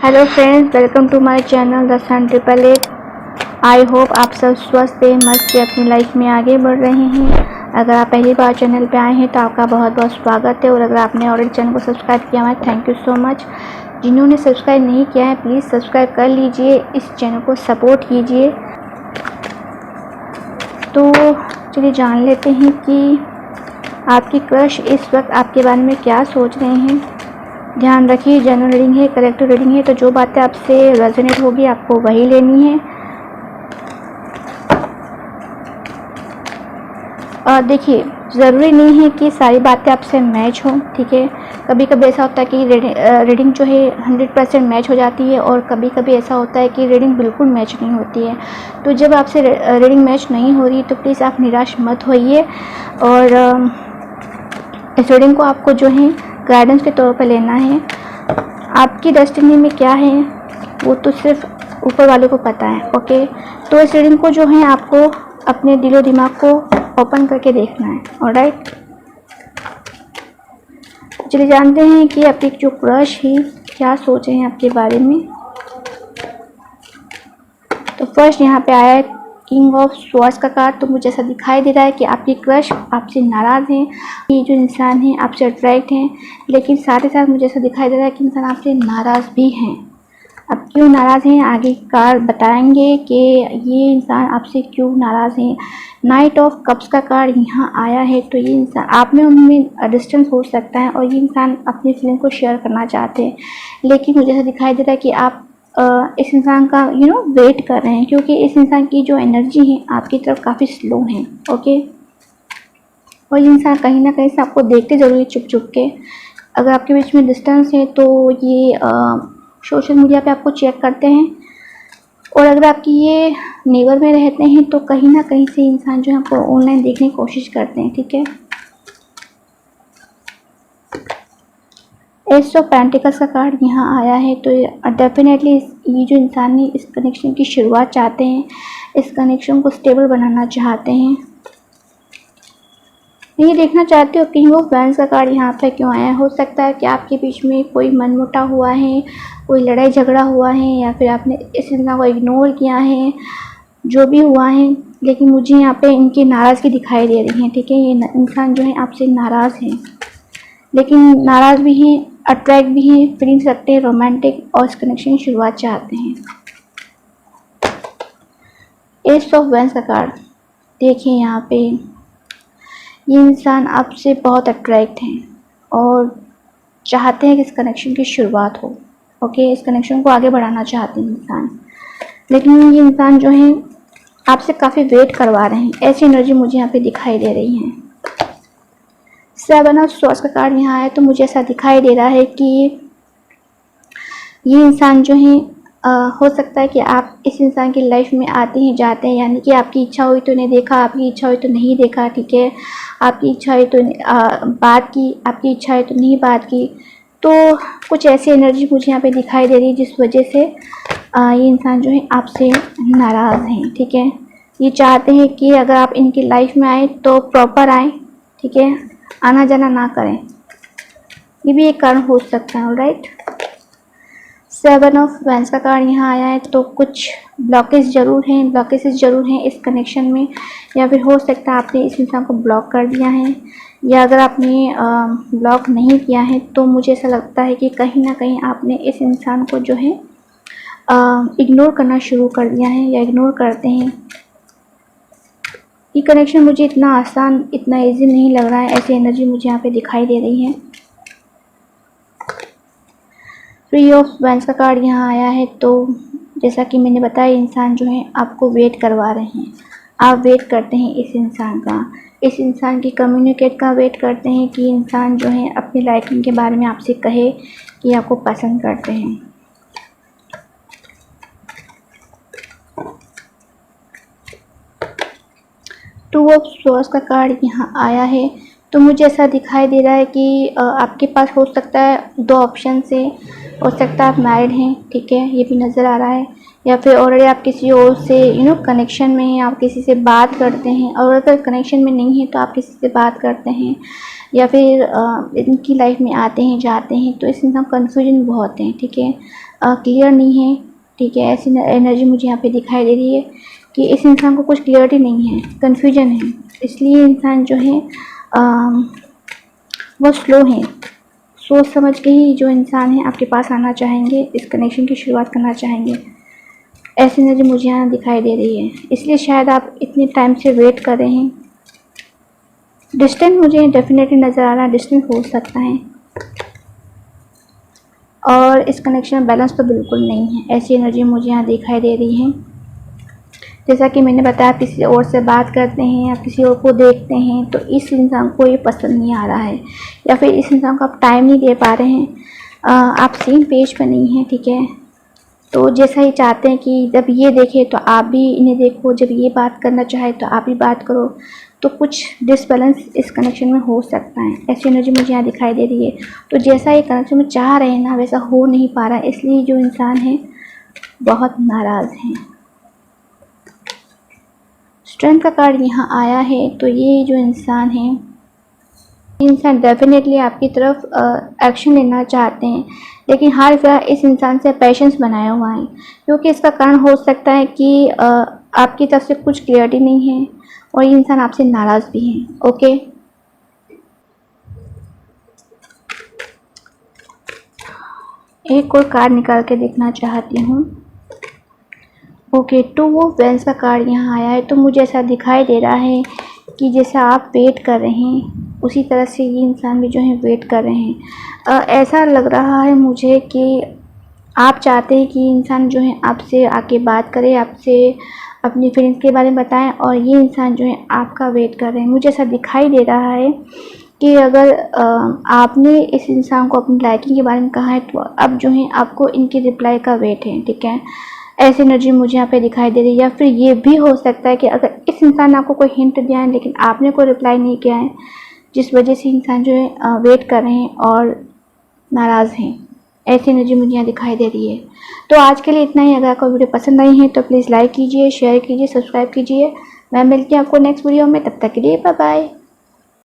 Hello friends, welcome to my channel the sun 888। I hope आप सब स्वस्थ हैं, मस्त से अपनी लाइफ में आगे बढ़ रहे हैं। अगर आप पहली बार चैनल पे आए हैं तो आपका बहुत बहुत स्वागत है, और अगर आपने ऑलरेडी चैनल को सब्सक्राइब किया है, थैंक यू सो मच। जिन्होंने सब्सक्राइब नहीं किया है प्लीज़ सब्सक्राइब कर लीजिए, इस चैनल को सपोर्ट कीजिए। तो चलिए जान लेते हैं कि आपकी क्रश इस वक्त आपके बारे में क्या सोच रहे हैं। ध्यान रखिए, जनरल रीडिंग है, कलेक्टिव रीडिंग है, तो जो बातें आपसे रेजोनेट होगी आपको वही लेनी है। और देखिए, ज़रूरी नहीं है कि सारी बातें आपसे मैच हों, ठीक है। कभी कभी ऐसा होता है कि रीडिंग जो है 100% मैच हो जाती है, और कभी कभी ऐसा होता है कि रीडिंग बिल्कुल मैच नहीं होती है। तो जब आपसे रीडिंग मैच नहीं हो रही तो प्लीज़ आप निराश मत होइए, और इस रीडिंग को आपको जो है गाइडेंस के तौर पर लेना है। आपकी डेस्टिनी में क्या है वो तो सिर्फ ऊपर वाले को पता है, ओके। तो इस रीडिंग को जो है आपको अपने दिलो दिमाग को ओपन करके देखना है, ऑलराइट। चलिए जानते हैं कि आपकी जो क्रश है क्या सोच रहे हैं आपके बारे में। तो फर्स्ट यहाँ पे आया है किंग ऑफ स्वॉर्ड्स का कार्ड। तो मुझे ऐसा दिखाई दे रहा है कि आपकी क्रश आपसे नाराज़ हैं, ये जो इंसान हैं आपसे अट्रैक्ट हैं, लेकिन साथ ही साथ मुझे ऐसा दिखाई दे रहा है कि इंसान आपसे नाराज़ भी हैं। अब क्यों नाराज़ हैं आगे कार्ड बताएंगे कि ये इंसान आपसे क्यों नाराज़ हैं। नाइट ऑफ कप्स का कार्ड यहाँ आया है। तो ये इंसान आप में उनमें डिस्टेंस हो सकता है, और ये इंसान अपनी फीलिंग को शेयर करना चाहते हैं, लेकिन मुझे ऐसा दिखाई दे रहा है कि आप इस इंसान का वेट कर रहे हैं, क्योंकि इस इंसान की जो एनर्जी है आपकी तरफ काफ़ी स्लो है, ओके। और ये इंसान कहीं ना कहीं से आपको देखते ज़रूर है चुप चुप के। अगर आपके बीच में डिस्टेंस है तो ये सोशल मीडिया पे आपको चेक करते हैं, और अगर आपकी ये नेबर में रहते हैं तो कहीं ना कहीं से इंसान जो है आपको ऑनलाइन देखने की कोशिश करते हैं, ठीक है। एस ऑफ पेंटिकल्स का कार्ड यहाँ आया है। तो डेफिनेटली ये जो इंसान है इस कनेक्शन की शुरुआत चाहते हैं, इस कनेक्शन को स्टेबल बनाना चाहते हैं। ये देखना चाहते हो कि वो फ्रेंड्स का कार्ड यहाँ पे क्यों आया है। हो सकता है कि आपके बीच में कोई मनमुटाव हुआ है, कोई लड़ाई झगड़ा हुआ है, या फिर आपने इस इंसान को इग्नोर किया है, जो भी हुआ है। लेकिन मुझे यहाँ पे इनकी नाराज़गी दिखाई दे रही है, ठीक है। ये इंसान जो है आपसे नाराज़ है, लेकिन नाराज़ भी हैं, अट्रैक्ट भी हैं, फीलिंग्स रखते हैं रोमांटिक, और इस कनेक्शन की शुरुआत चाहते हैं। एस ऑफ वैंस का कार्ड देखिए, यहाँ पे ये इंसान आपसे बहुत अट्रैक्ट हैं और चाहते हैं कि इस कनेक्शन की शुरुआत हो, ओके। इस कनेक्शन को आगे बढ़ाना चाहते हैं इंसान, लेकिन ये इंसान जो है आपसे काफ़ी वेट करवा रहे हैं, ऐसी एनर्जी मुझे यहाँ पे दिखाई दे रही है। 7 ऑफ स्वॉर्ड्स का कार्ड यहाँ आया। तो मुझे ऐसा दिखाई दे रहा है कि ये इंसान जो है हो सकता है कि आप इस इंसान की लाइफ में आते हैं जाते हैं, यानी कि आपकी इच्छा हुई तो इन्हें देखा, आपकी इच्छा हुई तो नहीं देखा, ठीक है। आपकी इच्छा हुई तो बात की, आपकी इच्छा हुई तो नहीं बात की। तो कुछ ऐसी एनर्जी मुझे यहाँ पे दिखाई दे रही है जिस वजह से ये इंसान जो है आपसे नाराज़ हैं, ठीक है। ये चाहते हैं कि अगर आप इनकी लाइफ में आए तो प्रॉपर आए, ठीक है, आना जाना ना करें। ये भी एक कारण हो सकता है, ऑलराइट। 7 ऑफ वैंस का कार्ड यहाँ आया है। तो कुछ ब्लॉकेज ज़रूर हैं इस कनेक्शन में, या फिर हो सकता है आपने इस इंसान को ब्लॉक कर दिया है, या अगर आपने ब्लॉक नहीं किया है तो मुझे ऐसा लगता है कि कहीं ना कहीं आपने इस इंसान को जो है इग्नोर करना शुरू कर दिया है, या इग्नोर करते हैं। ये कनेक्शन मुझे इतना आसान, इतना ईजी नहीं लग रहा है, ऐसी एनर्जी मुझे यहाँ पे दिखाई दे रही है। 3 ऑफ वैंस का कार्ड यहाँ आया है। तो जैसा कि मैंने बताया, इंसान जो है आपको वेट करवा रहे हैं, आप वेट करते हैं इस इंसान का, इस इंसान की कम्युनिकेट का वेट करते हैं कि इंसान जो है अपनी लाइकिंग के बारे में आपसे कहे कि आपको पसंद करते हैं। टू ऑफ स्वॉर्ड्स का कार्ड यहाँ आया है। तो मुझे ऐसा दिखाई दे रहा है कि आपके पास हो सकता है 2 ऑप्शन से, हो सकता है आप मैरिड हैं, ठीक है, ये भी नज़र आ रहा है, या फिर ऑलरेडी आप किसी और से कनेक्शन में हैं, आप किसी से बात करते हैं, और अगर कनेक्शन में नहीं है तो आप किसी से बात करते हैं, या फिर इनकी लाइफ में आते हैं जाते हैं। तो इस इंसान कन्फ्यूजन बहुत हैं, ठीक है। क्लियर नहीं है, ठीक है। ऐसी एनर्जी मुझे यहाँ पे दिखाई दे रही है कि इस इंसान को कुछ क्लियरिटी नहीं है, कन्फ्यूजन है, इसलिए इंसान जो है वो स्लो है। सोच समझ के ही जो इंसान है आपके पास आना चाहेंगे, इस कनेक्शन की शुरुआत करना चाहेंगे, ऐसी एनर्जी मुझे यहाँ दिखाई दे रही है। इसलिए शायद आप इतने टाइम से वेट कर रहे हैं। डिस्टेंस मुझे डेफिनेटली नज़र आ रहा है, डिस्टेंस हो सकता है, और इस कनेक्शन में बैलेंस तो बिल्कुल नहीं है, ऐसी एनर्जी मुझे यहाँ दिखाई दे रही है। जैसा कि मैंने बताया, किसी और से बात करते हैं या किसी और को देखते हैं तो इस इंसान को ये पसंद नहीं आ रहा है, या फिर इस इंसान को आप टाइम नहीं दे पा रहे हैं, आप सेम पेज पर नहीं हैं, ठीक है। तो जैसा ही चाहते हैं कि जब ये देखे तो आप भी इन्हें देखो, जब ये बात करना चाहे तो आप भी बात करो, तो कुछ डिसबैलेंस इस कनेक्शन में हो सकता है, ऐसी एनर्जी मुझे यहाँ दिखाई दे रही है। तो जैसा ये कनेक्शन में चाह रहे हैं ना, वैसा हो नहीं पा रहा है, इसलिए जो इंसान है बहुत नाराज़ हैं। स्ट्रेंथ का कार्ड यहाँ आया है, तो ये जो इंसान है, इंसान डेफिनेटली आपकी तरफ एक्शन लेना चाहते हैं, लेकिन हाल फिलहाल इस इंसान से पेशेंस बनाया हुआ है, क्योंकि इसका कारण हो सकता है कि आपकी तरफ से कुछ क्लियरिटी नहीं है और ये इंसान आपसे नाराज़ भी है। ओके, एक और कार्ड निकाल के देखना चाहती हूँ। ओके, टू ऑफ वेंस का कार्ड यहाँ आया है, तो मुझे ऐसा दिखाई दे रहा है कि जैसा आप वेट कर रहे हैं उसी तरह से ये इंसान भी जो है वेट कर रहे हैं। ऐसा लग रहा है मुझे कि आप चाहते हैं कि इंसान जो है आपसे आके बात करे, आपसे अपनी फीलिंग्स के बारे में बताएं, और ये इंसान जो है आपका वेट कर रहे हैं। मुझे ऐसा दिखाई दे रहा है कि अगर आपने इस इंसान को अपनी लाइकिंग के बारे में कहा है तो अब जो है आपको इनकी रिप्लाई का वेट है, ठीक है। ऐसी एनर्जी मुझे यहाँ पे दिखाई दे रही है। या फिर ये भी हो सकता है कि अगर इस इंसान ने आपको कोई हिंट दिया है लेकिन आपने कोई रिप्लाई नहीं किया है, जिस वजह से इंसान जो है वेट कर रहे हैं और नाराज़ हैं, ऐसी एनर्जी मुझे यहाँ दिखाई दे रही है। तो आज के लिए इतना ही। अगर आपको वीडियो पसंद आई है तो प्लीज़ लाइक कीजिए, शेयर कीजिए, सब्सक्राइब कीजिए। मैं मिलती हूँ आपको नेक्स्ट वीडियो में, तब तक के लिए बाय बाय।